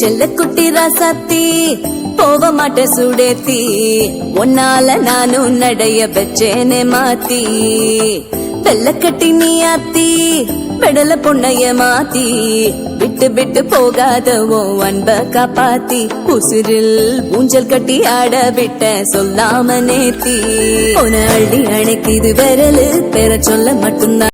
செல்ல குட்டி ராசாத்தி போக மாட்ட சுடேத்தி உன்னால நானும் நடைய வச்சேனே மாத்தி வெள்ள கட்டி நீ ஆத்தி பெடல பொண்ணைய மாத்தி விட்டு விட்டு போகாதவோ அன்ப காப்பாத்தி உசிரில் ஊஞ்சல் கட்டி ஆட விட்ட சொல்லாம நேத்தி உன அள்ளி அணைக்கு இது விரலு பெற சொல்ல மட்டும்தான்